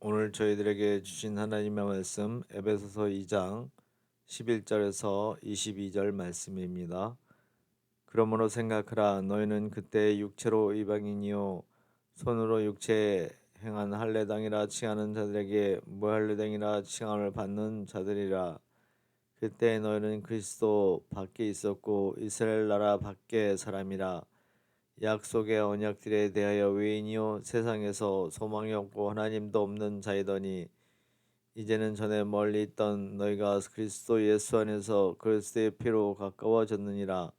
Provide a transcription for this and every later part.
오늘 저희들에게 주신 하나님의 말씀 에베소서 2장 11절에서 22절 말씀입니다. 그러므로 생각하라. 너희는 그때 육체로 이방인이요 손으로 육체에 행한 할례당이라 칭하는 자들에게 무할례당이라 칭함을 받는 자들이라. 그때 너희는 그리스도 밖에 있었고 이스라엘 나라 밖의 사람이라. 약속의 언약들에 대하여 외인이요 세상에서 소망이 없고 하나님도 없는 자이더니 이제는 전에 멀리 있던 너희가 그리스도 예수 안에서 그리스도의 피로 가까워졌느니라.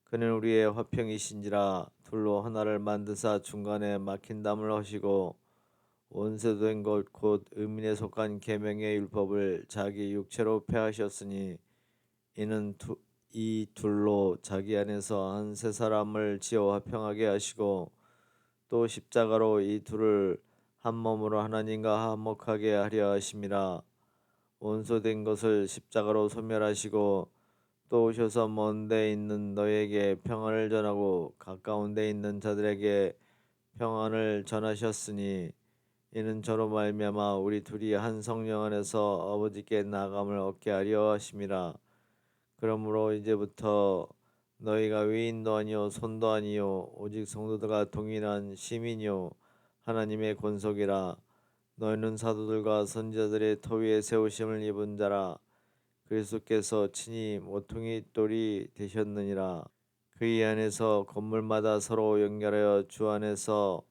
그는 우리의 화평이신지라. 둘로 하나를 만드사 중간에 막힌 담을 하시고 원수된 것 곧 의민에 속한 계명의 율법을 자기 육체로 폐하셨으니 이는 이 둘로 자기 안에서 한 세 사람을 지어 화평하게 하시고 또 십자가로 이 둘을 한 몸으로 하나님과 화목하게 하려 하심이라. 원소된 것을 십자가로 소멸하시고 또 오셔서 먼 데 있는 너희에게 평안을 전하고 가까운 데 있는 자들에게 평안을 전하셨으니 이는 저로 말미암아 우리 둘이 한 성령 안에서 아버지께 나아감을 얻게 하려 하심이라. 그러므로 이제부터 너희가 외인도 아니요 손도 아니요 오직 성도들과 동일한 시민이요 하나님의 권속이라. 너희는 사도들과 선지자들의 터 위에 세우심을 입은 자라. 그리스도께서 친히 모퉁이 돌이 되셨느니라. 그의 안에서 건물마다 서로 연결하여 주 안에서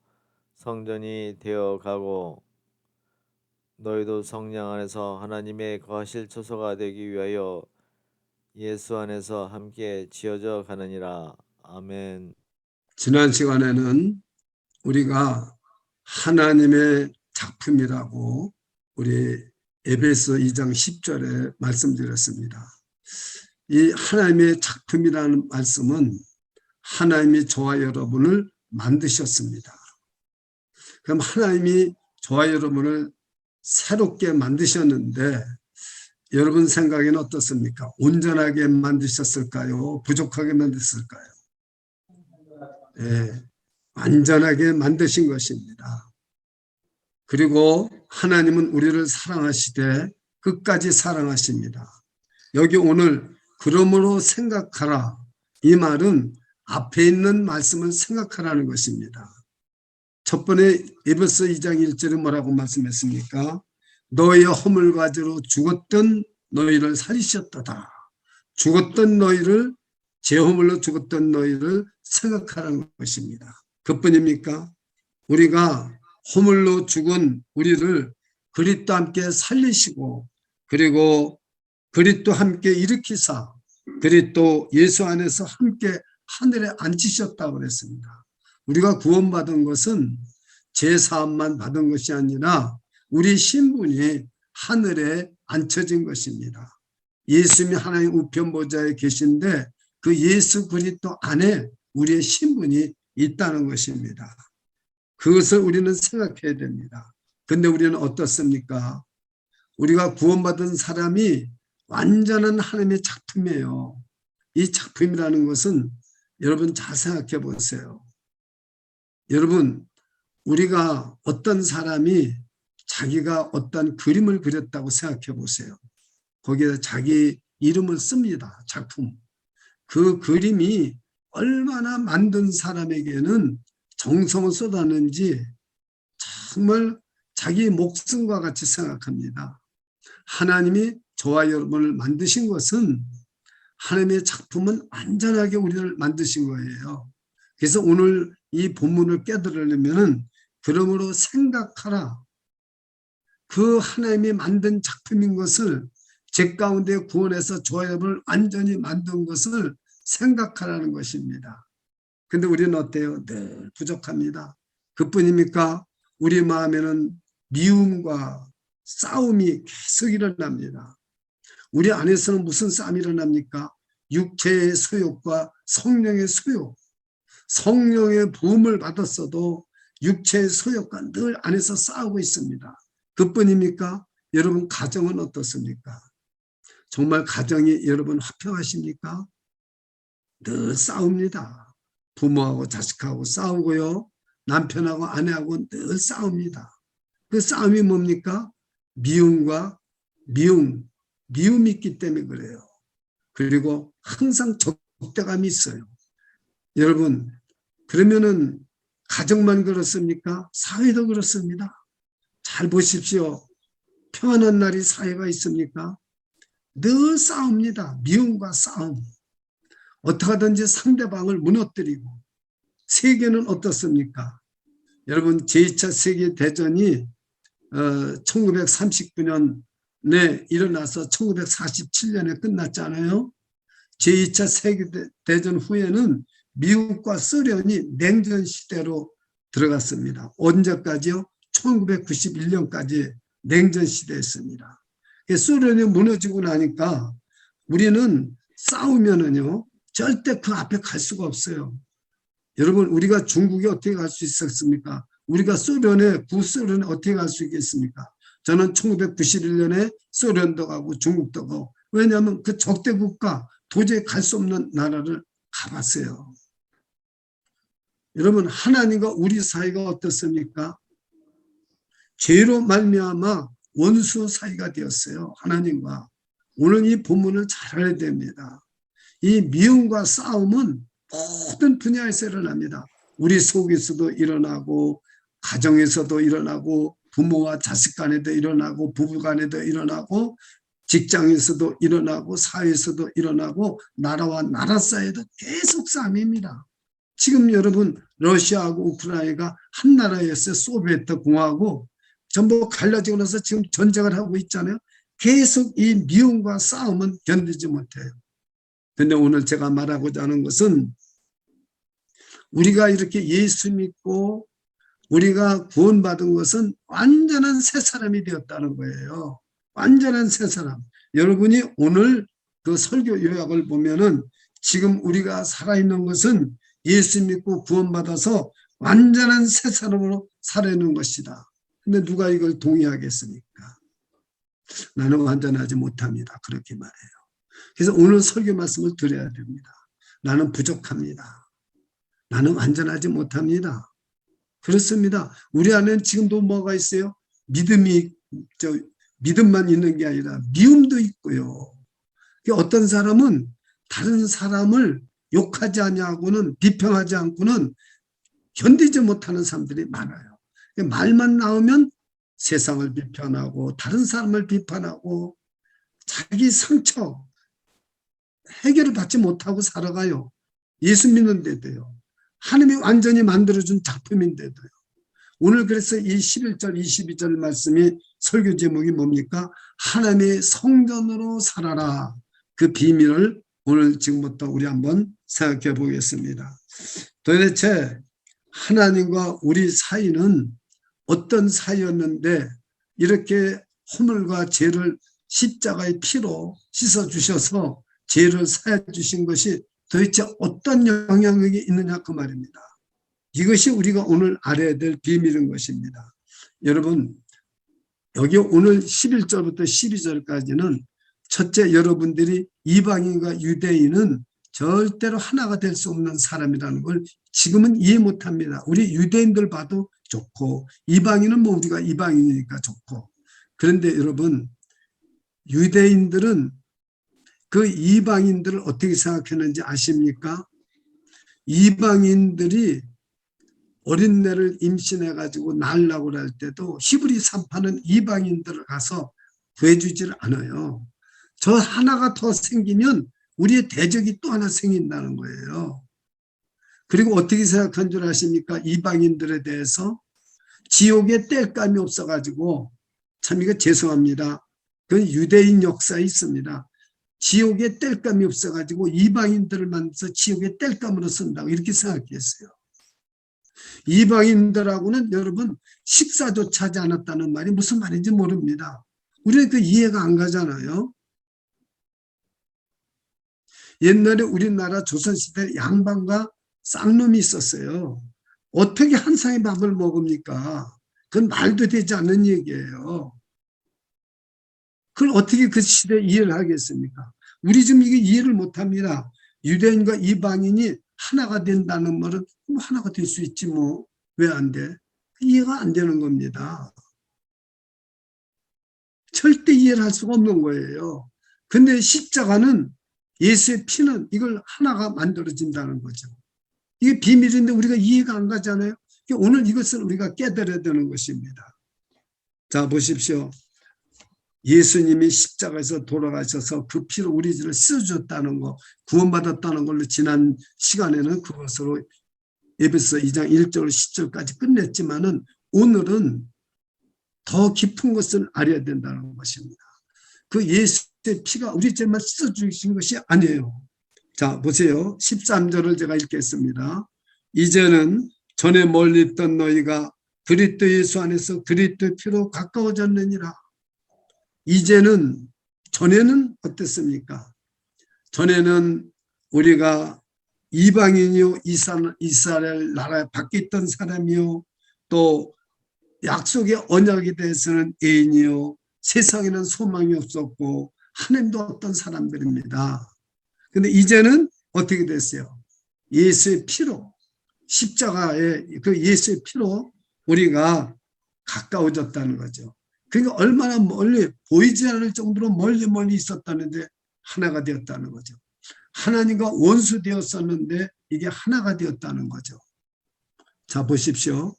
성전이 되어 가고 너희도 성령 안에서 하나님의 거하실 처소가 되기 위하여 예수 안에서 함께 지어져 가느니라. 아멘. 지난 시간에는 우리가 하나님의 작품이라고 우리 에베소 2장 10절에 말씀드렸습니다. 이 하나님의 작품이라는 말씀은 하나님이 저와 여러분을 만드셨습니다. 그럼 하나님이 저와 여러분을 새롭게 만드셨는데 여러분 생각에는 어떻습니까? 온전하게 만드셨을까요? 부족하게 만드셨을까요? 예, 완전하게 만드신 것입니다. 그리고 하나님은 우리를 사랑하시되 끝까지 사랑하십니다. 여기 오늘 그러므로 생각하라, 이 말은 앞에 있는 말씀을 생각하라는 것입니다. 첫 번에 에베소 2장 1절에 뭐라고 말씀했습니까? 너희의 허물 가지로 죽었던 너희를 살리셨도다. 죽었던 너희를, 제 허물로 죽었던 너희를 생각하라는 것입니다. 그뿐입니까? 우리가 허물로 죽은 우리를 그리스도 함께 살리시고, 그리고 그리스도 함께 일으키사 그리스도 예수 안에서 함께 하늘에 앉히셨다고 그랬습니다. 우리가 구원받은 것은 제사함만 받은 것이 아니라 우리 신분이 하늘에 앉혀진 것입니다. 예수님이 하나님 우편 보좌에 계신데 그 예수 그리스도 안에 우리의 신분이 있다는 것입니다. 그것을 우리는 생각해야 됩니다. 근데 우리는 어떻습니까? 우리가 구원받은 사람이 완전한 하나님의 작품이에요. 이 작품이라는 것은 여러분 잘 생각해 보세요. 여러분, 우리가 어떤 사람이 자기가 어떤 그림을 그렸다고 생각해 보세요. 거기에 자기 이름을 씁니다. 작품. 그 그림이 얼마나 만든 사람에게는 정성을 쏟았는지 정말 자기 목숨과 같이 생각합니다. 하나님이 저와 여러분을 만드신 것은 하나님의 작품은 완전하게 우리를 만드신 거예요. 그래서 오늘 이 본문을 깨달으려면 그러므로 생각하라. 그 하나님이 만든 작품인 것을 제 가운데 구원해서 저와 여러분을 완전히 만든 것을 생각하라는 것입니다. 근데 우리는 어때요? 늘 부족합니다. 그뿐입니까? 우리 마음에는 미움과 싸움이 계속 일어납니다. 우리 안에서는 무슨 싸움이 일어납니까? 육체의 소욕과 성령의 소욕. 성령의 부음을 받았어도 육체의 소욕과 늘 안에서 싸우고 있습니다. 그뿐입니까? 여러분 가정은 어떻습니까? 정말 가정이 여러분 화평하십니까? 늘 싸웁니다. 부모하고 자식하고 싸우고요. 남편하고 아내하고 늘 싸웁니다. 그 싸움이 뭡니까? 미움과 미움이 있기 때문에 그래요. 그리고 항상 적대감이 있어요. 여러분, 그러면은 가정만 그렇습니까? 사회도 그렇습니다. 잘 보십시오. 평안한 날이 사회가 있습니까? 늘 싸웁니다. 미움과 싸움. 어떻게 하든지 상대방을 무너뜨리고. 세계는 어떻습니까? 여러분, 제2차 세계대전이 1939년에 일어나서 1947년에 끝났잖아요. 제2차 세계대전 후에는 미국과 소련이 냉전 시대로 들어갔습니다. 언제까지요? 1991년까지 냉전 시대였습니다. 소련이 무너지고 나니까 우리는 싸우면은요, 절대 그 앞에 갈 수가 없어요. 여러분, 우리가 중국에 어떻게 갈 수 있었습니까? 우리가 구소련에 어떻게 갈 수 있겠습니까? 저는 1991년에 소련도 가고 중국도 가고, 왜냐하면 그 적대 국가, 도저히 갈 수 없는 나라를 가봤어요. 여러분, 하나님과 우리 사이가 어떻습니까? 죄로 말미암아 원수 사이가 되었어요. 하나님과. 오늘 이 본문을 잘 알아야 됩니다. 이 미움과 싸움은 모든 분야에서 일어납니다. 우리 속에서도 일어나고, 가정에서도 일어나고, 부모와 자식 간에도 일어나고, 부부 간에도 일어나고, 직장에서도 일어나고, 사회에서도 일어나고, 나라와 나라 사이에도 계속 싸움입니다. 지금 여러분, 러시아하고 우크라이나가 한 나라였어요. 소비에트 공화국. 전부 갈라지고 나서 지금 전쟁을 하고 있잖아요. 계속 이 미움과 싸움은 견디지 못해요. 근데 오늘 제가 말하고자 하는 것은, 우리가 이렇게 예수 믿고 우리가 구원받은 것은 완전한 새 사람이 되었다는 거예요. 완전한 새 사람. 여러분이 오늘 그 설교 요약을 보면은 지금 우리가 살아있는 것은 예수 믿고 구원받아서 완전한 새 사람으로 살아있는 것이다. 근데 누가 이걸 동의하겠습니까? 나는 완전하지 못합니다. 그렇게 말해요. 그래서 오늘 설교 말씀을 드려야 됩니다. 나는 부족합니다. 나는 완전하지 못합니다. 그렇습니다. 우리 안에는 지금도 뭐가 있어요? 믿음만 있는 게 아니라 미움도 있고요. 어떤 사람은 다른 사람을 욕하지 않냐고는, 비평하지 않고는 견디지 못하는 사람들이 많아요. 말만 나오면 세상을 비판하고 다른 사람을 비판하고 자기 상처 해결을 받지 못하고 살아가요. 예수 믿는데도요. 하나님이 완전히 만들어준 작품인데도요. 오늘 그래서 이 11절 22절 말씀이 설교 제목이 뭡니까? 하나님의 성전으로 살아라. 그 비밀을 오늘 지금부터 우리 한번 생각해 보겠습니다. 도대체 하나님과 우리 사이는 어떤 사이였는데 이렇게 허물과 죄를 십자가의 피로 씻어주셔서 죄를 사해 주신 것이 도대체 어떤 영향력이 있느냐 그 말입니다. 이것이 우리가 오늘 알아야 될 비밀인 것입니다. 여러분, 여기 오늘 11절부터 12절까지는 첫째, 여러분들이 이방인과 유대인은 절대로 하나가 될 수 없는 사람이라는 걸 지금은 이해 못합니다. 우리 유대인들 봐도 좋고 이방인은 뭐 우리가 이방인이니까 좋고. 그런데 여러분, 유대인들은 그 이방인들을 어떻게 생각했는지 아십니까? 이방인들이 어린애를 임신해가지고 낳으려고 할 때도 히브리 산파는 이방인들을 가서 구해주질 않아요. 저 하나가 더 생기면 우리의 대적이 또 하나 생긴다는 거예요. 그리고 어떻게 생각한 줄 아십니까? 이방인들에 대해서 지옥에 뗄감이 없어가지고, 참 이거 죄송합니다. 그 유대인 역사에 있습니다. 지옥에 뗄감이 없어가지고 이방인들을 만나서 지옥에 뗄감으로 쓴다고 이렇게 생각했어요. 이방인들하고는 여러분 식사조차 하지 않았다는 말이 무슨 말인지 모릅니다. 우리는 그 이해가 안 가잖아요. 옛날에 우리나라 조선시대 양반과 쌍놈이 있었어요. 어떻게 한 상의 밥을 먹습니까? 그건 말도 되지 않는 얘기예요. 그걸 어떻게 그 시대에 이해를 하겠습니까? 우리 지금 이게 이해를 못합니다. 유대인과 이방인이 하나가 된다는 말은 뭐 하나가 될 수 있지 뭐 왜 안 돼? 이해가 안 되는 겁니다. 절대 이해를 할 수가 없는 거예요. 근데 십자가는 예수의 피는 이걸 하나가 만들어진다는 거죠. 이게 비밀인데 우리가 이해가 안 가잖아요. 오늘 이것을 우리가 깨달아야 되는 것입니다. 자, 보십시오. 예수님이 십자가에서 돌아가셔서 그 피로 우리 죄를 씻어줬다는 거, 구원받았다는 걸로 지난 시간에는 그것으로 에베소 2장 1절 10절까지 끝냈지만은 오늘은 더 깊은 것을 알아야 된다는 것입니다. 그 예수의 피가 우리 죄만 씻어주신 것이 아니에요. 자, 보세요. 13절을 제가 읽겠습니다. 이제는 전에 멀리 있던 너희가 그리스도 예수 안에서 그리스도의 피로 가까워졌느니라. 이제는, 전에는 어땠습니까? 전에는 우리가 이방인이요, 이스라엘 나라에 밖에 있던 사람이요, 또 약속의 언약에 대해서는 애인이요, 세상에는 소망이 없었고 하나님도 없던 사람들입니다. 근데 이제는 어떻게 됐어요? 예수의 피로, 십자가의 그 예수의 피로 우리가 가까워졌다는 거죠. 그러니까 얼마나 멀리, 보이지 않을 정도로 멀리 있었다는데 하나가 되었다는 거죠. 하나님과 원수 되었었는데 이게 하나가 되었다는 거죠. 자, 보십시오.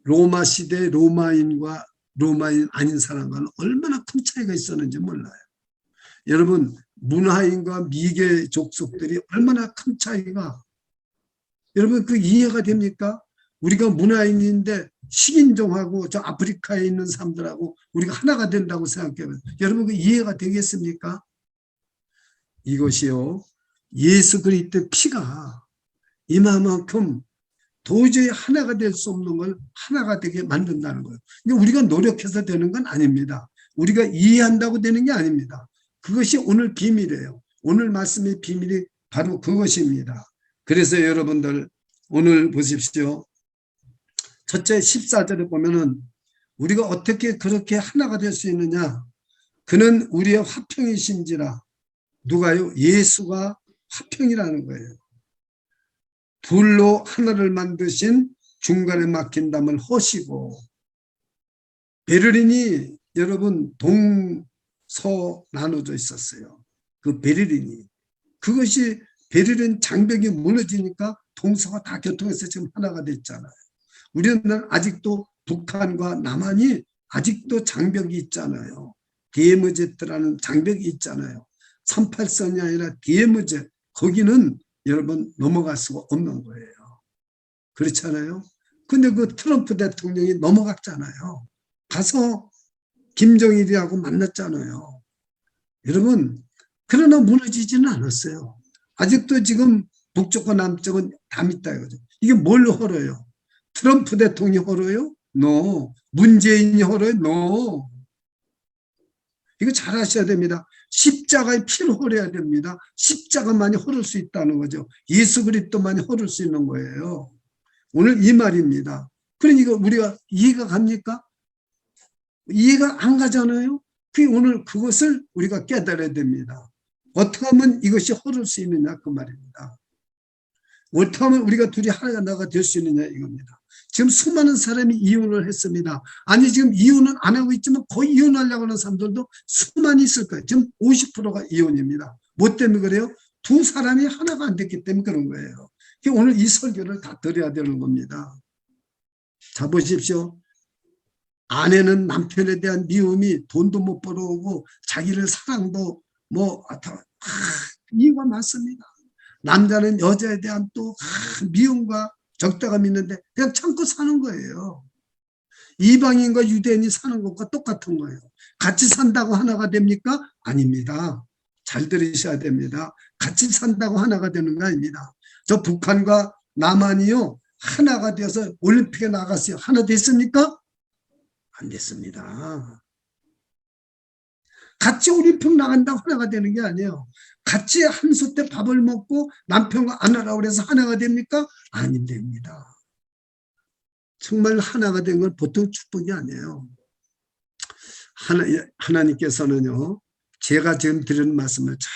로마 시대 로마인과 로마인 아닌 사람과는 얼마나 큰 차이가 있었는지 몰라요. 여러분, 문하인과 미개 족속들이 얼마나 큰 차이가, 여러분 그 이해가 됩니까? 우리가 문하인인데 식인종하고 저 아프리카에 있는 사람들하고 우리가 하나가 된다고 생각해요. 여러분 그 이해가 되겠습니까? 이것이요, 예수 그리스도의 피가 이만큼 도저히 하나가 될 수 없는 걸 하나가 되게 만든다는 거예요. 그러니까 우리가 노력해서 되는 건 아닙니다. 우리가 이해한다고 되는 게 아닙니다. 그것이 오늘 비밀이에요. 오늘 말씀의 비밀이 바로 그것입니다. 그래서 여러분들 오늘 보십시오. 첫째 14절에 보면은 우리가 어떻게 그렇게 하나가 될 수 있느냐. 그는 우리의 화평이신지라. 누가요? 예수가 화평이라는 거예요. 둘로 하나를 만드신 중간에 막힌 담을 허시고, 베를린이 여러분 동서 나눠져 있었어요. 그 베를린이, 그것이 베를린 장벽이 무너지니까 동서가 다 교통해서 지금 하나가 됐잖아요. 우리는 아직도 북한과 남한이 아직도 장벽이 있잖아요. 디에머제트라는 장벽이 있잖아요. 38선이 아니라 디에머제, 거기는 여러분 넘어갈 수가 없는 거예요. 그렇잖아요. 근데 그 트럼프 대통령이 넘어갔잖아요. 가서 김정일이하고 만났잖아요. 여러분, 그러나 무너지지는 않았어요. 아직도 지금 북쪽과 남쪽은 다 있다 이거죠. 이게 뭘 헐어요? 트럼프 대통령이 헐어요? No. 문재인이 헐어요? No. 이거 잘 아셔야 됩니다. 십자가의 피를 헐어야 됩니다. 십자가만이 헐을 수 있다는 거죠. 예수 그리스도만이 헐을 수 있는 거예요. 오늘 이 말입니다. 그러니까 우리가 이해가 갑니까? 이해가 안 가잖아요. 오늘 그것을 우리가 깨달아야 됩니다. 어떻게 하면 이것이 헐을 수 있느냐 그 말입니다. 어떻게 하면 우리가 둘이 하나가 될 수 있느냐 이겁니다. 지금 수많은 사람이 이혼을 했습니다. 아니 지금 이혼은 안 하고 있지만 거의 이혼하려고 하는 사람들도 수많이 있을 거예요. 지금 50%가 이혼입니다. 뭐 때문에 그래요? 두 사람이 하나가 안 됐기 때문에 그런 거예요. 오늘 이 설교를 다 드려야 되는 겁니다. 자, 보십시오. 아내는 남편에 대한 미움이 돈도 못 벌어오고 자기를 사랑도 이유가 많습니다. 남자는 여자에 대한 또 미움과 적대감이 있는데 그냥 참고 사는 거예요. 이방인과 유대인이 사는 것과 똑같은 거예요. 같이 산다고 하나가 됩니까? 아닙니다. 잘 들으셔야 됩니다. 같이 산다고 하나가 되는 거 아닙니다. 저 북한과 남한이요, 하나가 되어서 올림픽에 나갔어요. 하나 됐습니까? 안 됐습니다. 같이 올림픽 나간다고 하나가 되는 게 아니에요. 같이 한솥 때 밥을 먹고 남편과 안 하라고 그래서 하나가 됩니까? 안 됩니다. 정말 하나가 된 건 보통 축복이 아니에요. 하나님께서는요, 제가 지금 드리는 말씀을 잘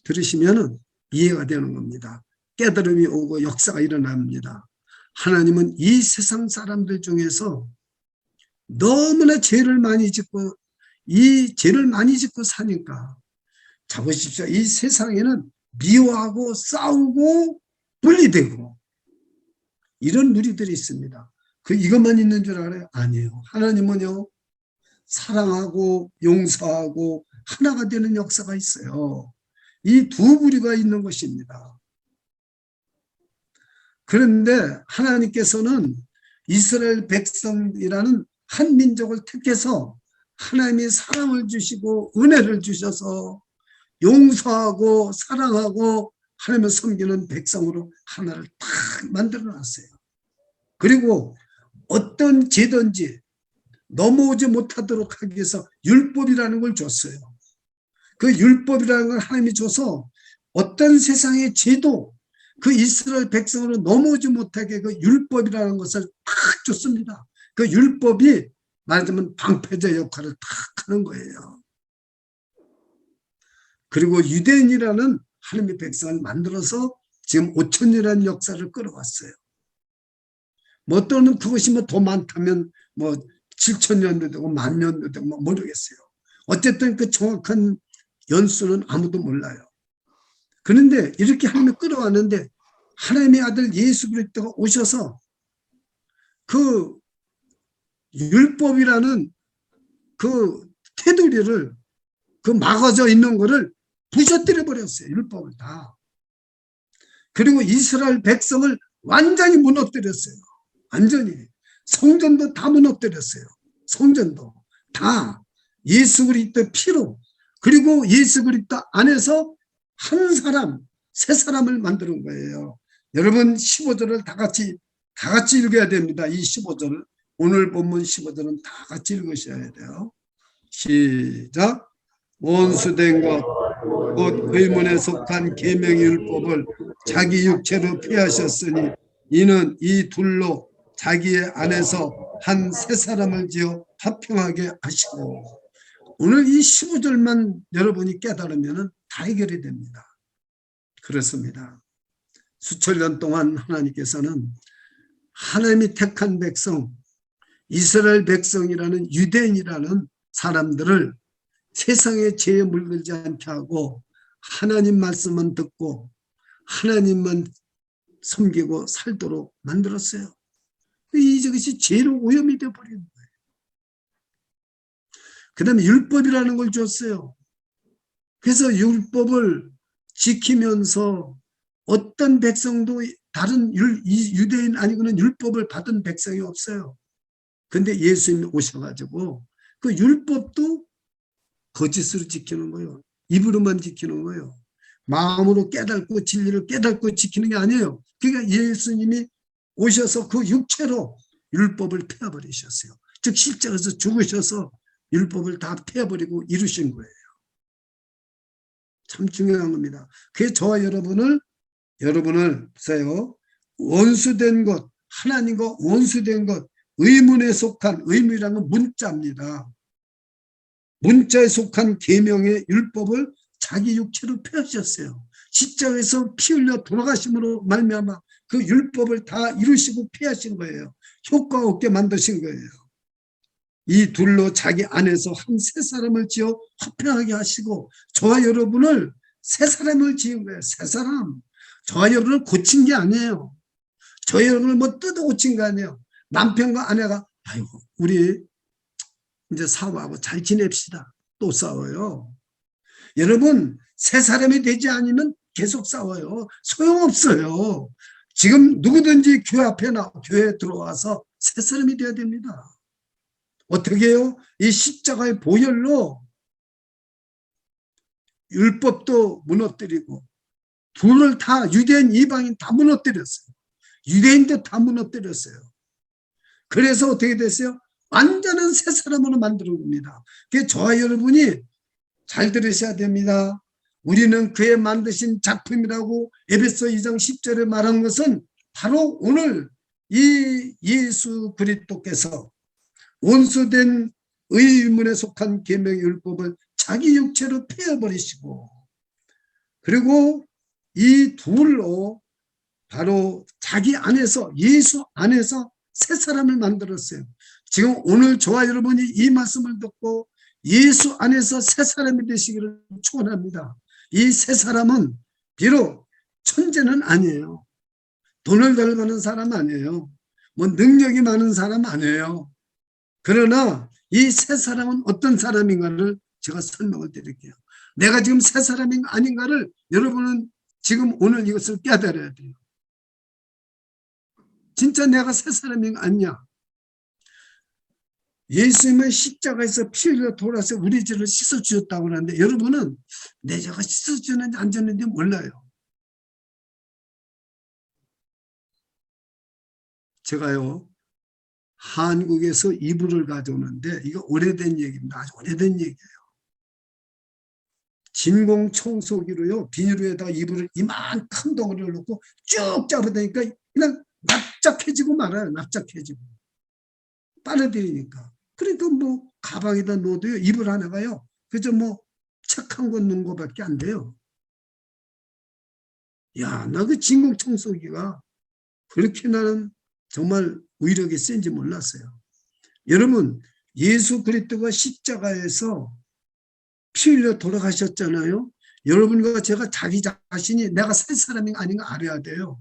들으시면 이해가 되는 겁니다. 깨달음이 오고 역사가 일어납니다. 하나님은 이 세상 사람들 중에서 너무나 죄를 많이 짓고 이 죄를 많이 짓고 사니까 자 보십시오. 이 세상에는 미워하고 싸우고 분리되고 이런 무리들이 있습니다. 이것만 있는 줄 알아요? 아니에요. 하나님은요, 사랑하고 용서하고 하나가 되는 역사가 있어요. 이 두 부류가 있는 것입니다. 그런데 하나님께서는 이스라엘 백성이라는 한 민족을 택해서 하나님이 사랑을 주시고 은혜를 주셔서 용서하고 사랑하고 하나님을 섬기는 백성으로 하나를 딱 만들어 놨어요. 그리고 어떤 죄든지 넘어오지 못하도록 하기 위해서 율법이라는 걸 줬어요. 그 율법이라는 걸 하나님이 줘서 어떤 세상의 죄도 그 이스라엘 백성으로 넘어오지 못하게 그 율법이라는 것을 딱 줬습니다. 그 율법이 말하자면 방패제 역할을 딱 하는 거예요. 그리고 유대인이라는 하나님의 백성을 만들어서 지금 5천년이라는 역사를 끌어왔어요. 뭐 또는 그것이 뭐 더 많다면 뭐 7천년도 되고 10,000년도 되고 뭐 모르겠어요. 어쨌든 그 정확한 연수는 아무도 몰라요. 그런데 이렇게 하나님이 끌어왔는데 하나님의 아들 예수 그리스도가 오셔서 그 율법이라는 그 테두리를 그 막아져 있는 거를 부셔뜨려 버렸어요. 율법을 다. 그리고 이스라엘 백성을 완전히 무너뜨렸어요. 완전히. 성전도 다 무너뜨렸어요. 성전도 다 예수 그리스도 피로, 그리고 예수 그리스도 안에서 한 사람, 세 사람을 만드는 거예요. 여러분 15절을 다 같이 읽어야 됩니다. 이 15절을 오늘 본문 15절은 다 같이 읽으셔야 돼요. 시작. 원수된 것 곧 의문에 속한 계명의 율법을 자기 육체로 피하셨으니 이는 이 둘로 자기의 안에서 한 세 사람을 지어 화평하게 하시고. 오늘 이 15절만 여러분이 깨달으면 다 해결이 됩니다. 그렇습니다. 수천 년 동안 하나님께서는 하나님이 택한 백성, 이스라엘 백성이라는 유대인이라는 사람들을 세상의 죄에 물들지 않게 하고 하나님 말씀만 듣고 하나님만 섬기고 살도록 만들었어요. 이것이 죄로 오염이 되어버리는 거예요. 그 다음에 율법이라는 걸 줬어요. 그래서 율법을 지키면서 어떤 백성도 다른 유대인 아니고는 율법을 받은 백성이 없어요. 근데 예수님이 오셔가지고 그 율법도 거짓으로 지키는 거예요. 입으로만 지키는 거예요. 마음으로 깨닫고 진리를 깨닫고 지키는 게 아니에요. 그러니까 예수님이 오셔서 그 육체로 율법을 폐해버리셨어요. 즉 십자가에서 죽으셔서 율법을 다 폐해버리고 이루신 거예요. 참 중요한 겁니다. 그게 저와 여러분을 보세요. 원수된 것, 하나님과 원수된 것, 의문에 속한, 의문이라는 건 문자입니다. 문자에 속한 계명의 율법을 자기 육체로 폐하셨어요. 십자가에서 피 흘려 돌아가심으로 말미암아 그 율법을 다 이루시고 폐하신 거예요. 효과 없게 만드신 거예요. 이 둘로 자기 안에서 한 세 사람을 지어 화평하게 하시고 저와 여러분을 세 사람을 지은 거예요. 세 사람. 저와 여러분을 고친 게 아니에요. 저와 여러분을 뭐 뜯어 고친 거 아니에요. 남편과 아내가 아이고 우리 이제 사과하고 잘 지냅시다. 또 싸워요. 여러분 세 사람이 되지 않으면 계속 싸워요. 소용없어요. 지금 누구든지 교회에 들어와서 세 사람이 돼야 됩니다. 어떻게 해요? 이 십자가의 보혈로 율법도 무너뜨리고 둘을 다 유대인 이방인 다 무너뜨렸어요. 유대인도 다 무너뜨렸어요. 그래서 어떻게 됐어요? 완전한 새 사람으로 만드는 겁니다. 그래서 저와 여러분이 잘 들으셔야 됩니다. 우리는 그의 만드신 작품이라고 에베소 2장 10절에 말한 것은 바로 오늘 이 예수 그리스도께서 원수된 의문에 속한 계명의 율법을 자기 육체로 폐해버리시고 그리고 이 둘로 바로 자기 안에서 예수 안에서 새 사람을 만들었어요. 지금 오늘 저와 여러분이 이 말씀을 듣고 예수 안에서 새 사람이 되시기를 축원합니다. 이 새 사람은 비록 천재는 아니에요. 돈을 잘 버는 사람 아니에요. 뭐 능력이 많은 사람 아니에요. 그러나 이 새 사람은 어떤 사람인가를 제가 설명을 드릴게요. 내가 지금 새 사람인가 아닌가를 여러분은 지금 오늘 이것을 깨달아야 돼요. 진짜 내가 새 사람인가 아니냐. 예수님은 십자가에서 피 흘려 돌아서 우리 죄를 씻어주셨다고 하는데 여러분은 내 죄가 씻어주는지 안 주는지 몰라요. 제가요 한국에서 이불을 가져오는데 이거 오래된 얘기입니다. 아주 오래된 얘기예요. 진공청소기로요 비닐에다가 이불을 이만큼 덩어리를 놓고 쭉 잡아대니까 그냥 납작해지고 말아요. 납작해지고 빨아들이니까. 그러니까 뭐 가방에다 넣어도요 이불 하나가요 그저 뭐 책 한 권 넣은 거밖에 안 돼요. 야, 나 그 진공청소기가 그렇게 나는 정말 위력이 센지 몰랐어요. 여러분 예수 그리스도가 십자가에서 피 흘려 돌아가셨잖아요. 여러분과 제가 자기 자신이 내가 새 사람이 아닌가 알아야 돼요.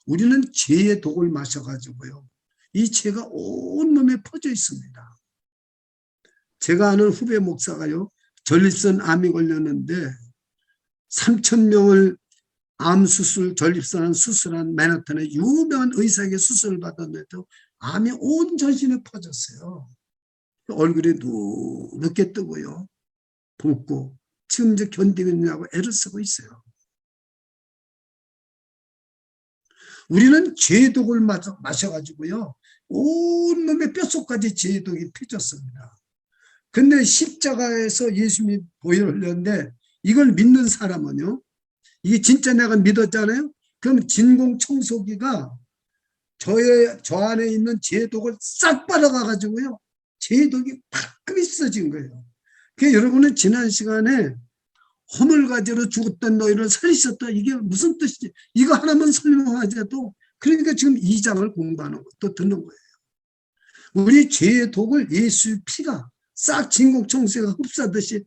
우리는 죄의 독을 마셔가지고요. 이 죄가 온몸에 퍼져 있습니다. 제가 아는 후배 목사가요. 전립선 암이 걸렸는데 3,000명을 암 수술, 전립선 수술한 맨하탄의 유명한 의사에게 수술을 받았는데도 암이 온 전신에 퍼졌어요. 얼굴이 누렇게 뜨고요. 붓고 지금 이제 견디겠냐고 애를 쓰고 있어요. 우리는 죄의 독을 마셔가지고요. 온몸의 뼛속까지 죄의 독이 피졌습니다. 근데 십자가에서 예수님이 보혈을 흘렸는데 이걸 믿는 사람은요. 이게 진짜 내가 믿었잖아요. 그럼 진공청소기가 저 안에 있는 죄의 독을 싹 빨아가가지고요. 죄의 독이 팍 있어진 거예요. 그러니까 여러분은 지난 시간에 허물가지로 죽었던 너희를 살리셨다. 이게 무슨 뜻이지? 이거 하나만 설명하자도 그러니까 지금 2장을 공부하는 것도 듣는 거예요. 우리 죄의 독을 예수의 피가 싹 진공청소기가 흡수하듯이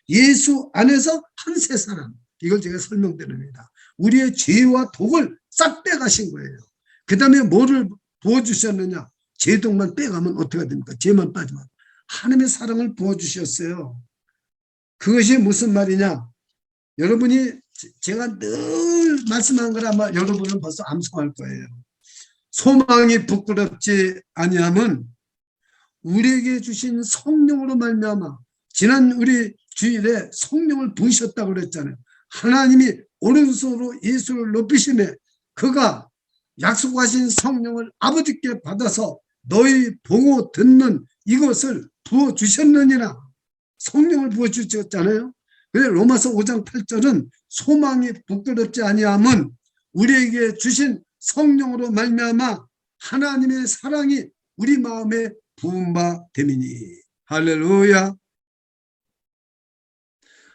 예수 안에서 한 새 사람 이걸 제가 설명드립니다. 우리의 죄와 독을 싹 빼가신 거예요. 그 다음에 뭐를 부어주셨느냐? 죄 독만 빼가면 어떻게 됩니까? 죄만 빠지면 하나님의 사랑을 부어주셨어요. 그것이 무슨 말이냐? 여러분이 제가 늘 말씀한 걸 아마 여러분은 벌써 암송할 거예요. 소망이 부끄럽지 아니함은 우리에게 주신 성령으로 말미암아 지난 우리 주일에 성령을 부으셨다고 그랬잖아요. 하나님이 오른손으로 예수를 높이시매 그가 약속하신 성령을 아버지께 받아서 너희 보고 듣는 이것을 부어주셨느니라. 성령을 부어주셨잖아요. 그래서 로마서 5장 8절은 소망이 부끄럽지 아니함은 우리에게 주신 성령으로 말미암아 하나님의 사랑이 우리 마음에 부은 바 됨이니. 할렐루야.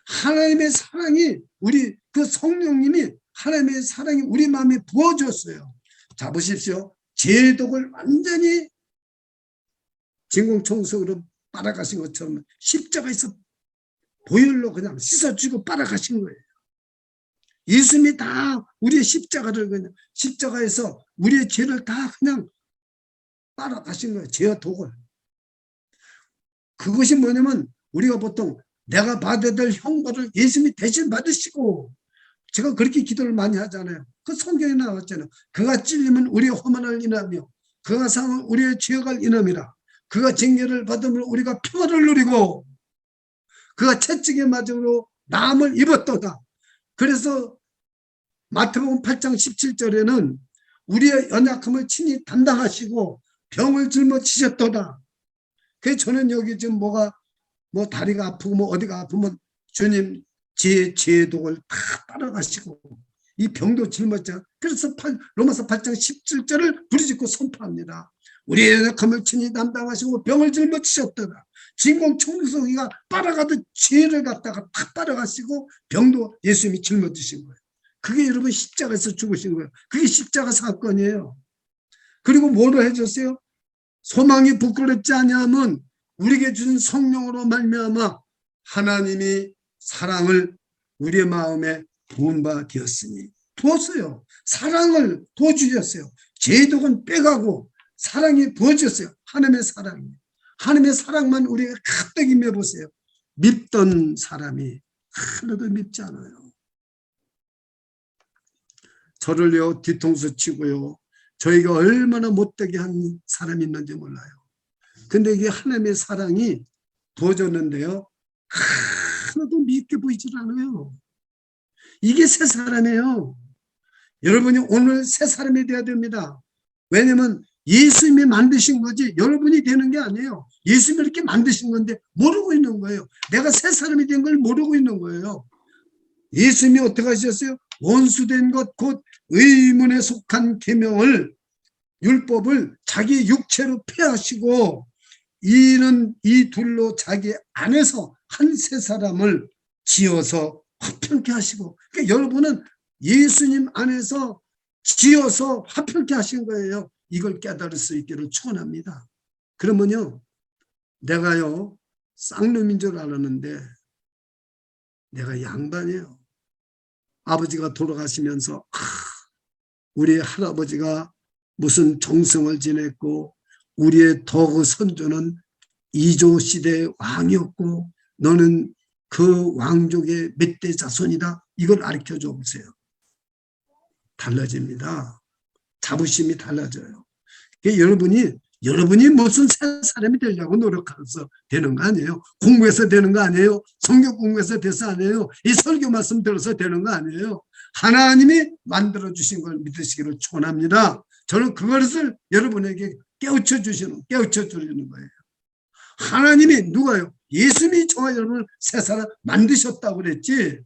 하나님의 사랑이 우리 그 성령님이 하나님의 사랑이 우리 마음에 부어줬어요. 자 보십시오. 죄의 독을 완전히 진공청소기로 빨아가신 것처럼 십자가에서 보혈로 그냥 씻어주고 빨아가신 거예요. 예수님이 다 우리의 십자가를 그냥 십자가에서 우리의 죄를 다 그냥 빨아가신 거예요. 죄와 독을. 그것이 뭐냐면 우리가 보통 내가 받아야 될 형벌을 예수님이 대신 받으시고 제가 그렇게 기도를 많이 하잖아요. 그 성경에 나왔잖아요. 그가 찔리면 우리의 허만을 인하며 그가 상을 우리의 죄악을 인함이라. 그가 징계를 받으면 우리가 평화를 누리고 그가 채찍에 맞음으로 나음을 입었도다. 그래서 마태복음 8장 17절에는 우리의 연약함을 친히 담당하시고 병을 짊어지셨도다. 그래서 저는 여기 지금 뭐 다리가 아프고 뭐 어디가 아프면 주님 죄의 독을 다 빨아가시고 이 병도 짊어져. 그래서 로마서 8장 17절을 부르짖고 선포합니다. 우리의 연약함을 친히 담당하시고 병을 짊어지셨더라. 진공청소기가 빨아가듯 죄를 갖다가 다 빨아가시고 병도 예수님이 짊어지신 거예요. 그게 여러분 십자가에서 죽으신 거예요. 그게 십자가 사건이에요. 그리고 뭐로 해줬어요? 소망이 부끄럽지 아니하면 우리에게 준 성령으로 말미암아 하나님이 사랑을 우리의 마음에 부은 바 되었으니, 부었어요. 사랑을 부어주셨어요. 제독은 빼가고 사랑이 부어졌어요. 하나님의 사랑이. 하나님의 사랑만 우리가 가득 임해보세요. 밉던 사람이 하나도 밉지 않아요. 저를요 뒤통수 치고요, 저희가 얼마나 못되게 한 사람이 있는지 몰라요. 근데 이게 하나님의 사랑이 부어졌는데요, 하나도 밉게 보이질 않아요. 이게 새 사람이에요. 여러분이 오늘 새 사람이 되어야 됩니다. 왜냐면 예수님이 만드신 거지 여러분이 되는 게 아니에요. 예수님이 이렇게 만드신 건데 모르고 있는 거예요. 내가 새 사람이 된 걸 모르고 있는 거예요. 예수님이 어떻게 하셨어요? 원수된 것 곧 의문에 속한 계명을, 율법을 자기 육체로 폐하시고 이는 이 둘로 자기 안에서 한 새 사람을 지어서 화평케 하시고, 그러니까 여러분은 예수님 안에서 지어서 화평케 하신 거예요. 이걸 깨달을 수 있기를 축원합니다. 그러면요, 내가요 쌍놈인 줄 알았는데 내가 양반이에요. 아버지가 돌아가시면서 우리 할아버지가 무슨 정성을 지냈고 우리의 더 선조는 이조 시대의 왕이었고 너는 그 왕족의 몇 대 자손이다. 이걸 가르쳐줘 보세요. 달라집니다. 자부심이 달라져요. 여러분이 무슨 새 사람이 되려고 노력해서 되는 거 아니에요. 공부해서 되는 거 아니에요. 성경 공부해서 돼서 아니에요. 이 설교 말씀 들어서 되는 거 아니에요. 하나님이 만들어주신 걸 믿으시기를 축원합니다. 저는 그것을 여러분에게 깨우쳐 주시는 거예요. 하나님이 누가요? 예수님이 저와 여러분을 새 사람 만드셨다고 그랬지,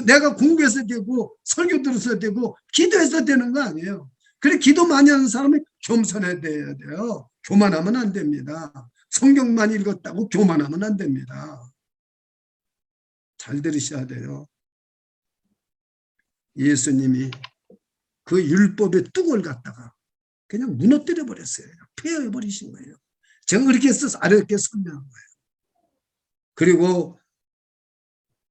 내가 공부해서 되고 설교 들어서 되고 기도해서 되는 거 아니에요. 그래, 기도 많이 하는 사람이 겸손해야 돼요. 교만하면 안 됩니다. 성경만 읽었다고 교만하면 안 됩니다. 잘 들으셔야 돼요. 예수님이 그 율법의 뚝을 갖다가 그냥 무너뜨려 버렸어요. 폐해버리신 거예요. 제가 그렇게 써서 어렵게 설명한 거예요. 그리고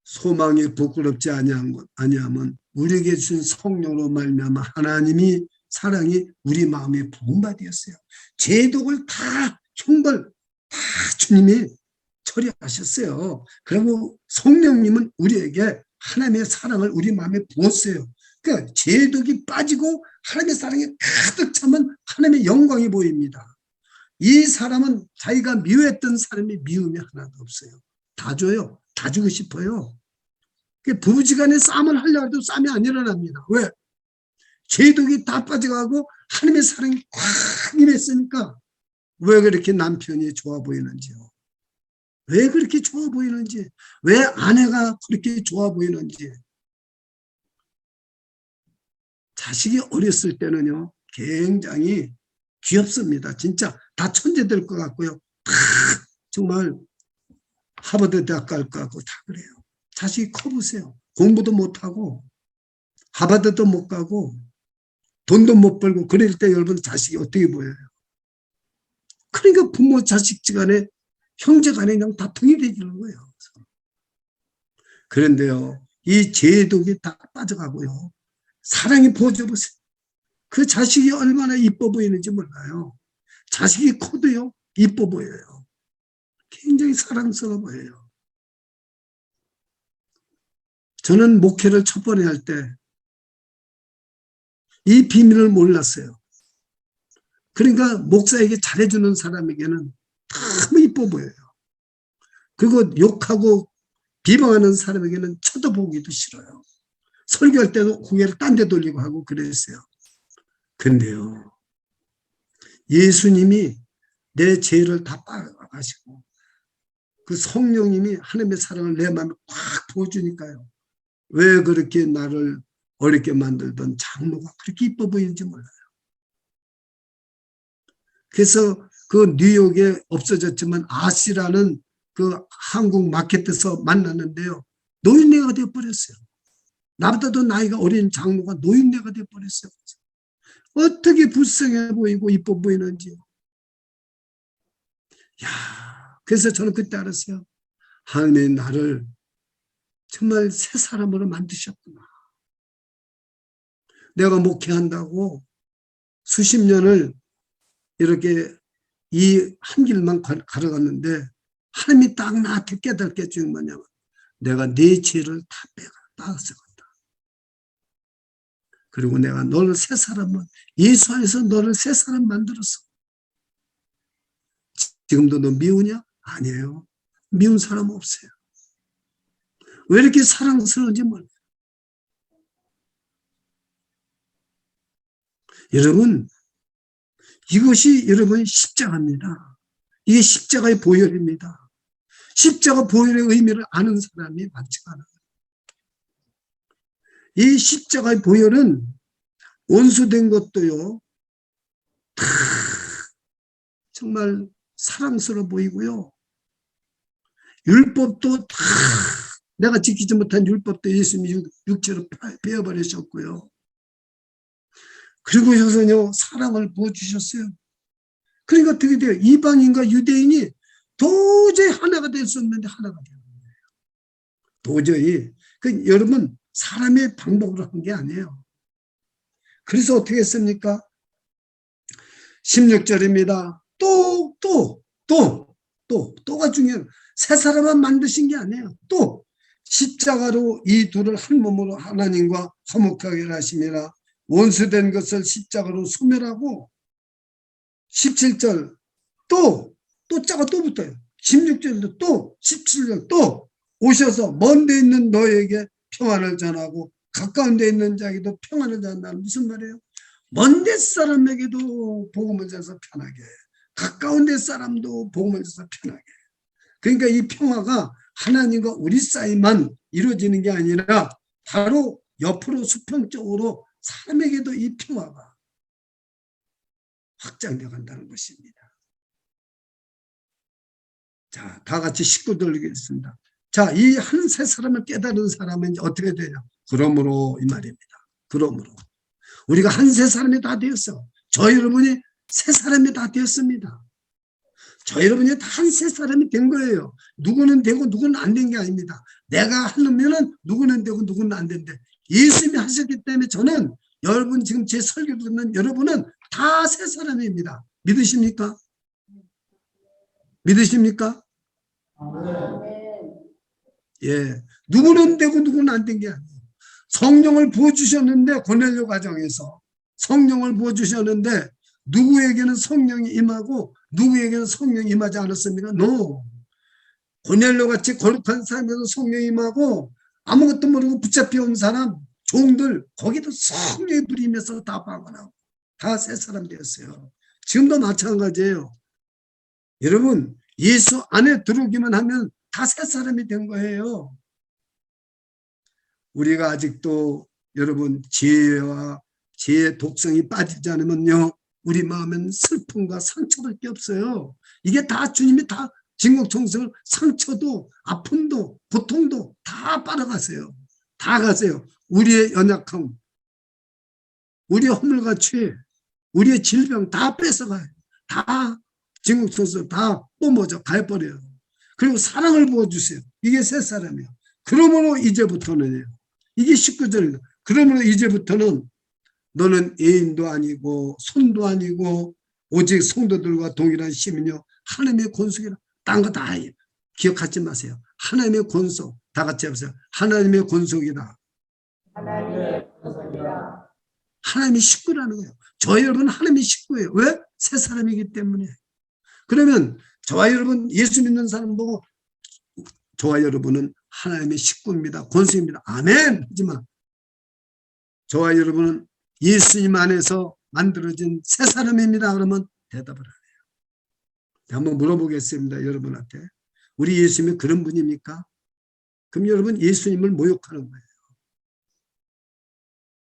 소망이 부끄럽지 아니하면 우리에게 주신 성령으로 말미암아 하나님이 사랑이 우리 마음에 부은 바 되었어요. 제독을 다 형벌 다 주님이 처리하셨어요. 그리고 성령님은 우리에게 하나님의 사랑을 우리 마음에 부었어요. 그러니까 제독이 빠지고 하나님의 사랑이 가득 차면 하나님의 영광이 보입니다. 이 사람은 자기가 미워했던 사람이 미움이 하나도 없어요. 다 줘요. 다 주고 싶어요. 부부지간에 싸움을 하려고 해도 싸움이 안 일어납니다. 왜? 제독이 다 빠져가고 하나님의 사랑이 꽉 임했으니까. 왜 그렇게 남편이 좋아 보이는지요? 왜 그렇게 좋아 보이는지, 왜 아내가 그렇게 좋아 보이는지. 자식이 어렸을 때는요 굉장히 귀엽습니다. 진짜 다 천재될 것 같고요, 다 정말 하버드 대학 갈 것 같고 다 그래요. 자식이 커보세요. 공부도 못하고 하버드도 못 가고 돈도 못 벌고 그럴 때 여러분 자식이 어떻게 보여요? 그러니까 부모 자식 간에 형제 간에 그냥 다툼이 되는 거예요. 그런데요 이 제독이 다 빠져가고요 사랑이 부어져 보세요. 그 자식이 얼마나 이뻐 보이는지 몰라요. 자식이 커도요 이뻐 보여요. 굉장히 사랑스러워 보여요. 저는 목회를 첫 번에 할 때 이 비밀을 몰랐어요. 그러니까 목사에게 잘해주는 사람에게는 너무 이뻐 보여요. 그리고 욕하고 비방하는 사람에게는 쳐다보기도 싫어요. 설교할 때도 고개를 딴 데 돌리고 하고 그랬어요. 근데요 예수님이 내 죄를 다 빠가시고 그 성령님이 하나님의 사랑을 내 마음에 꽉 부어주니까요, 왜 그렇게 나를 어렵게 만들던 장로가 그렇게 이뻐 보이는지 몰라요. 그래서 그 뉴욕에 없어졌지만 아시라는 그 한국 마켓에서 만났는데요 노인네가 되어버렸어요. 나보다도 나이가 어린 장로가 노인네가 되어버렸어요. 어떻게 불쌍해 보이고 이뻐 보이는지. 야, 그래서 저는 그때 알았어요. 하나님이 나를 정말 새 사람으로 만드셨구나. 내가 목회한다고 수십 년을 이렇게 이 한 길만 걸어갔는데 하나님이 딱 나한테 깨닫게 해준 뭐냐면 내가 네 죄를 다 빼앗아간다. 그리고 내가 너를 새 사람은 예수 안에서 너를 새 사람 만들었어. 지금도 너 미우냐? 아니에요. 미운 사람 없어요. 왜 이렇게 사랑스러운지 몰라요. 여러분, 이것이 여러분 십자가입니다. 이게 십자가의 보혈입니다. 십자가 보혈의 의미를 아는 사람이 많지가 않아요. 이 십자가의 보혈은 원수된 것도요, 다 정말 사랑스러워 보이고요. 율법도 다 내가 지키지 못한 율법도 예수님이 육체로 베어버리셨고요. 그리고서는요, 사랑을 부어주셨어요. 그러니까 어떻게 돼요? 이방인과 유대인이 도저히 하나가 될 수 없는데 하나가 되는 거예요. 도저히. 여러분, 사람의 방법으로 한 게 아니에요. 그래서 어떻게 했습니까? 16절입니다. 또가 중요해요. 새 사람만 만드신 게 아니에요. 또 십자가로 이 둘을 한 몸으로 하나님과 화목하게 하심이라. 원수된 것을 십자가로 소멸하고 17절 자가 또 붙어요. 16절도 또 17절 또 오셔서 먼 데 있는 너에게 평안을 전하고 가까운 데 있는 자에게도 평안을 전한다는 무슨 말이에요? 먼 데 사람에게도 복음을 전해서 편하게, 가까운 데 사람도 복음을 전해서 편하게. 그러니까 이 평화가 하나님과 우리 사이만 이루어지는 게 아니라 바로 옆으로 수평적으로 사람에게도 이 평화가 확장되어 간다는 것입니다. 자, 다 같이 19절 읽겠습니다. 자, 이 한 세 사람을 깨달은 사람은 이제 어떻게 되냐? 그러므로 이 말입니다. 그러므로 우리가 한 세 사람이 다 되었어. 저 여러분이 세 사람이 다 되었습니다. 저 여러분이 다 한 세 사람이 된 거예요. 누구는 되고 누구는 안 된 게 아닙니다. 내가 하려면은 누구는 되고 누구는 안 된대. 예수님이 하셨기 때문에 저는 여러분 지금 제 설교 듣는 여러분은 다 새 사람입니다. 믿으십니까? 믿으십니까? 예. 누구는 되고 누구는 안 된 게 아니에요. 성령을 부어주셨는데 고넬료 가정에서 성령을 부어주셨는데 누구에게는 성령이 임하고 누구에게는 성령이 임하지 않았습니까? No. 고넬료 같이 거룩한 사람에도 성령이 임하고 아무것도 모르고 붙잡혀온 사람 종들 거기도 성령이 부리면서 다 방언하고 다 새 사람 되었어요. 지금도 마찬가지예요. 여러분 예수 안에 들어오기만 하면 다 새 사람이 된 거예요. 우리가 아직도 여러분 지혜와 지혜의 독성이 빠지지 않으면요 우리 마음엔 슬픔과 상처밖에 없어요. 이게 다 주님이 다 진국청승을 상처도 아픔도 고통도 다 빨아가세요. 다 가세요. 우리의 연약함, 우리의 허물같이 우리의 질병 다 뺏어가요. 다 진국청승 다 뿜어져 가버려요. 그리고 사랑을 부어주세요. 이게 새 사람이에요. 그러므로 이제부터는요. 이게 19절입니다. 그러므로 이제부터는 너는 애인도 아니고 손도 아니고 오직 성도들과 동일한 시민이요 하나님의 권속이라. 딴 거 다 기억하지 마세요. 하나님의 권속. 다 같이 해보세요. 하나님의 권속이다. 하나님의 권속이다. 하나님의 식구라는 거예요. 저희 여러분은 하나님의 식구예요. 왜? 새 사람이기 때문에. 그러면 저와 여러분 예수 믿는 사람 보고 저와 여러분은 하나님의 식구입니다. 권속입니다. 아멘. 하지만 저와 여러분은 예수님 안에서 만들어진 새 사람입니다. 그러면 대답을 안 해요. 한번 물어보겠습니다. 여러분한테. 우리 예수님이 그런 분입니까? 그럼 여러분 예수님을 모욕하는 거예요.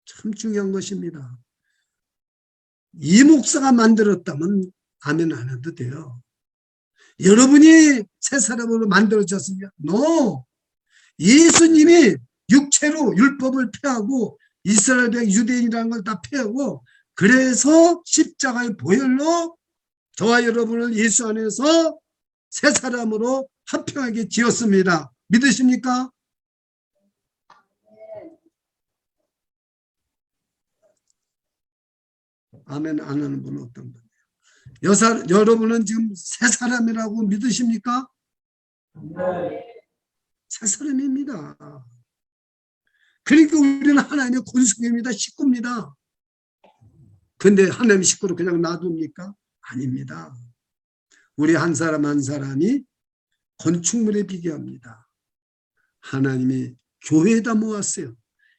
참 중요한 것입니다. 이 목사가 만들었다면 아멘 안 해도 돼요. 여러분이 새 사람으로 만들어졌습니까? No. 예수님이 육체로 율법을 폐하고 이스라엘 백 유대인이라는 걸 다 폐하고 그래서 십자가의 보혈로 저와 여러분을 예수 안에서 새 사람으로 화평하게 지었습니다. 믿으십니까? 아멘 안 하는 분은 어떤 분이에요? 여러분은 지금 새 사람이라고 믿으십니까? 새 사람입니다. 그러니까 우리는 하나님의 권속입니다. 식구입니다. 근데 하나님의 식구를 그냥 놔둡니까? 아닙니다. 우리 한 사람 한 사람이 건축물에 비교합니다. 하나님이 교회에다 모았어요.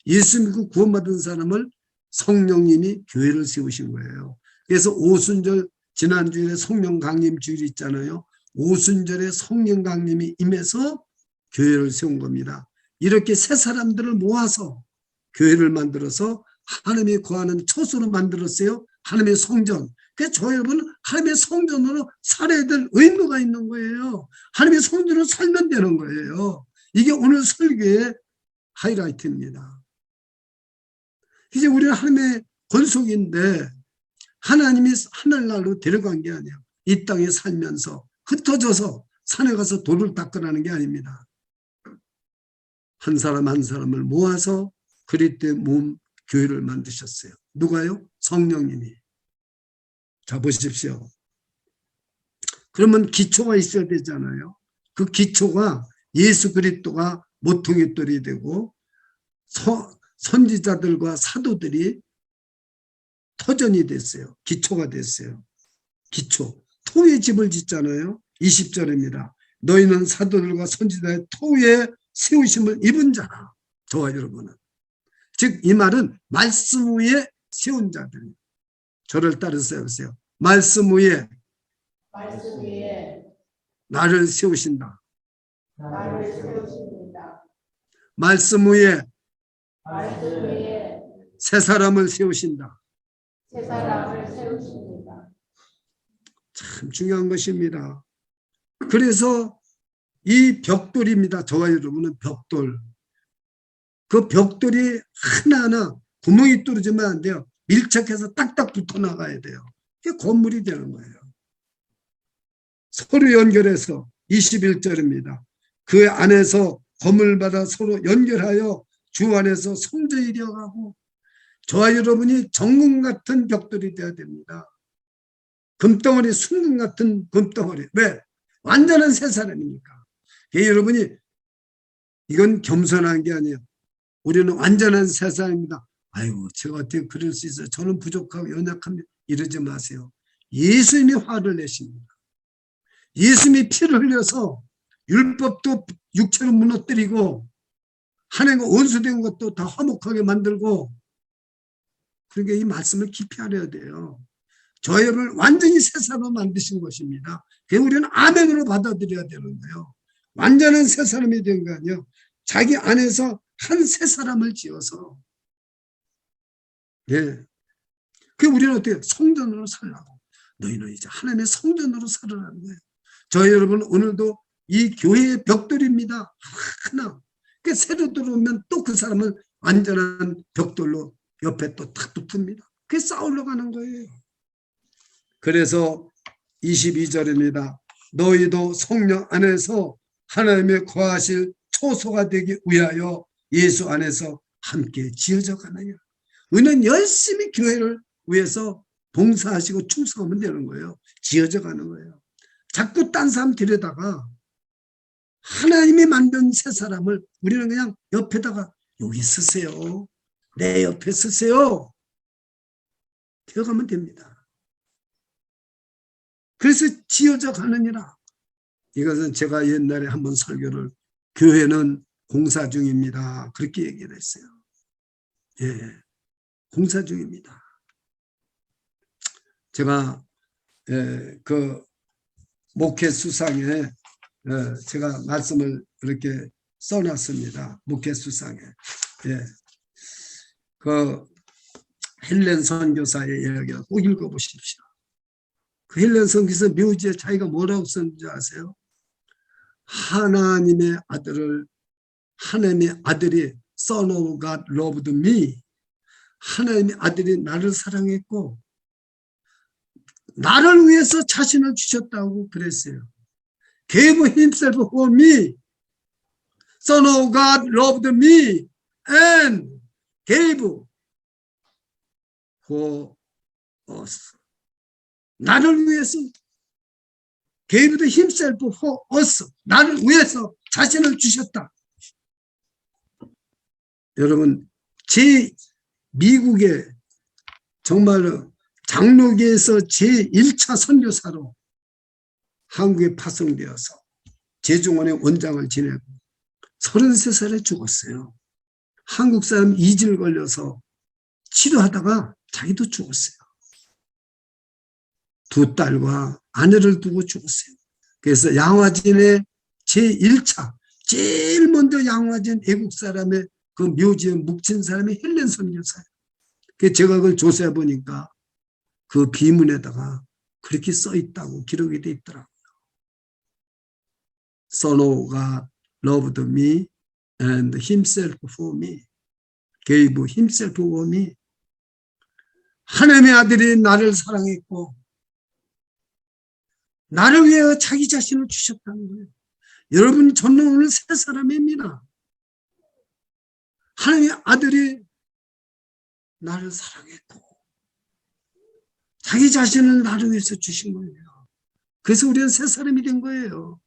예수 믿고 구원받은 사람을 성령님이 교회를 세우신 거예요. 그래서 오순절 지난주에 성령 강림 주일 있잖아요. 오순절에 성령 강림이 임해서 교회를 세운 겁니다. 이렇게 새 사람들을 모아서 교회를 만들어서 하나님이 거하는 처소로 만들었어요. 하나님의 성전. 그래서 저 여러분 하나님의 성전으로 살아야 될 의무가 있는 거예요. 하나님의 성전으로 살면 되는 거예요. 이게 오늘 설교의 하이라이트입니다. 이제 우리는 하나님의 권속인데 하나님이 하늘나라로 데려간 게 아니에요. 이 땅에 살면서 흩어져서 산에 가서 돌을 닦으라는 게 아닙니다. 한 사람 한 사람을 모아서 그리스도의 몸 교회를 만드셨어요. 누가요? 성령님이. 자 보십시오. 그러면 기초가 있어야 되잖아요. 그 기초가 예수 그리스도가 모퉁이 돌이 되고 선지자들과 사도들이 터전이 됐어요. 기초가 됐어요. 기초. 토의 집을 짓잖아요. 20절입니다. 너희는 사도들과 선지자의 토에 세우심을 입은 자라. 저와 여러분은. 즉 이 말은 말씀 위에 세운 자들. 저를 따라서 해보세요. 말씀 위에 나를 세우신다. 말씀 위에 새 사람을 세우신다. 참 중요한 것입니다. 그래서 이 벽돌입니다. 저와 여러분은 벽돌. 그 벽돌이 하나하나 구멍이 뚫어지면 안 돼요. 밀착해서 딱딱 붙어 나가야 돼요. 그게 건물이 되는 거예요. 서로 연결해서 21절입니다. 그 안에서 검을 받아 서로 연결하여 주 안에서 성전이 되어가고 저와 여러분이 정금 같은 벽돌이 되어야 됩니다. 금덩어리, 순금 같은 금덩어리. 왜? 완전한 새 사람이니까. 여러분이 이건 겸손한 게 아니에요. 우리는 완전한 새 사람입니다. 아이고 제가 어떻게 그럴 수 있어요. 저는 부족하고 연약합니다. 이러지 마세요. 예수님이 화를 내십니다. 예수님이 피를 흘려서 율법도 육체로 무너뜨리고 하나님과 원수된 것도 다 화목하게 만들고 그러니까 이 말씀을 깊이 알아야 돼요. 저희를 완전히 새 사람으로 만드신 것입니다. 그게 우리는 아멘으로 받아들여야 되는 거예요. 완전한 새 사람이 된 거 아니에요. 자기 안에서 한 새 사람을 지어서 예. 그 우리는 어떻게 성전으로 살라고. 너희는 이제 하나님의 성전으로 살아라는 거예요. 저희 여러분 오늘도 이 교회의 벽돌입니다. 하나. 그 새로 들어오면 또 그 사람은 완전한 벽돌로 옆에 또 탁 붙습니다. 그게 쌓으러 가는 거예요. 그래서 22절입니다. 너희도 성령 안에서 하나님의 거하실 초소가 되기 위하여 예수 안에서 함께 지어져 가느냐. 우리는 열심히 교회를 위해서 봉사하시고 충성하면 되는 거예요. 지어져 가는 거예요. 자꾸 딴 사람 들여다가 하나님이 만든 새 사람을 우리는 그냥 옆에다가 여기 쓰세요. 내 옆에 쓰세요. 되어가면 됩니다. 그래서 지어져 가느니라. 이것은 제가 옛날에 한번 설교를 교회는 공사 중입니다. 그렇게 얘기를 했어요. 예, 공사 중입니다. 제가 그 목회 수상에 제가 말씀을 이렇게 써놨습니다. 목회 수상에. 예. 그 헬렌 선교사의 이야기를 꼭 읽어보십시오. 그 헬렌 선교사 묘지에 자기가 뭐라고 썼는지 아세요? 하나님의 아들을 하나님의 아들이 Son of God loved me. 하나님의 아들이 나를 사랑했고 나를 위해서 자신을 주셨다고 그랬어요. gave himself for me. Son of God loved me and gave for us. 나를 위해서 gave himself for us. 나를 위해서 자신을 주셨다. 여러분, 미국의 정말로 장로계에서 제1차 선교사로 한국에 파송되어서 제중원의 원장을 지내고 33살에 죽었어요. 한국 사람 이질 걸려서 치료하다가 자기도 죽었어요. 두 딸과 아내를 두고 죽었어요. 그래서 양화진의 제1차, 제일 먼저 양화진 애국 사람의 그 묘지에 묵힌 사람이 헬렌 선교사예요. 그래서 제가 그걸 조사해 보니까 그 비문에다가 그렇게 써 있다고 기록이 돼 있더라고요. Son of God loved me and himself for me. gave himself for me. 하나님의 아들이 나를 사랑했고 나를 위해 자기 자신을 주셨다는 거예요. 여러분, 저는 오늘 새 사람입니다. 하나님의 아들이 나를 사랑했고 자기 자신을 나를 위해서 주신 거예요. 그래서 우리는 새 사람이 된 거예요.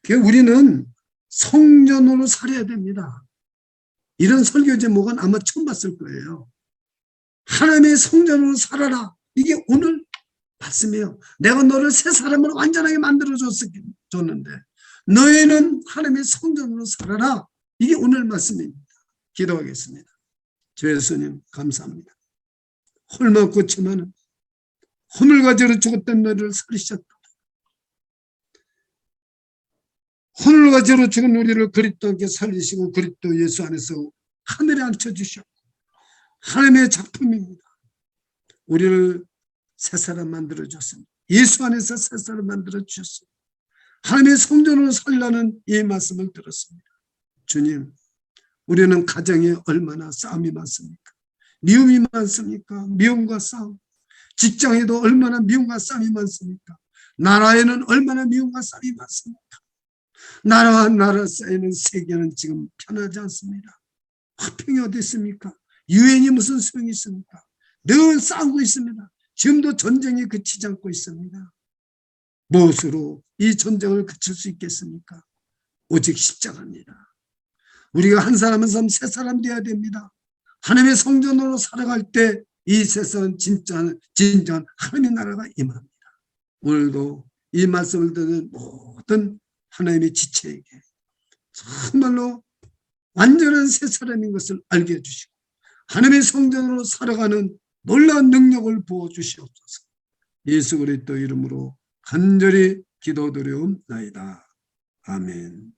그러니까 우리는 성전으로 살아야 됩니다. 이런 설교 제목은 아마 처음 봤을 거예요. 하나님의 성전으로 살아라. 이게 오늘 말씀이에요. 내가 너를 새 사람으로 완전하게 만들어줬는데 너희는 하나님의 성전으로 살아라. 이게 오늘 말씀입니다. 기도하겠습니다. 주 예수님 감사합니다. 홀맞고 허물가지로 죽었던 너희를 살리셨다. 허물가지로 죽은 우리를 그리스도께 살리시고 그리스도 예수 안에서 하늘에 앉혀주셨고 하나님의 작품입니다. 우리를 새 사람 만들어줬습니다. 예수 안에서 새 사람 만들어주셨습니다. 하나님의 성전으로 살라는 이 말씀을 들었습니다. 주님, 우리는 가정에 얼마나 싸움이 많습니까? 미움이 많습니까? 미움과 싸움. 직장에도 얼마나 미움과 싸움이 많습니까? 나라에는 얼마나 미움과 싸움이 많습니까? 나라와 나라 사이는 세계는 지금 편하지 않습니다. 화평이 어디 있습니까? 유엔이 무슨 소용이 있습니까? 늘 싸우고 있습니다. 지금도 전쟁이 그치지 않고 있습니다. 무엇으로 이 전쟁을 그칠 수 있겠습니까? 오직 십자가입니다. 우리가 한 사람 한 사람 새 사람 되어야 됩니다. 하나님의 성전으로 살아갈 때 이 세상은 진정한 하나님의 나라가 임합니다. 오늘도 이 말씀을 듣는 모든 하나님의 지체에게 정말로 완전한 새 사람인 것을 알게 해주시고 하나님의 성전으로 살아가는 놀라운 능력을 부어주시옵소서. 예수 그리스도 이름으로 간절히 기도드리옵나이다. 아멘.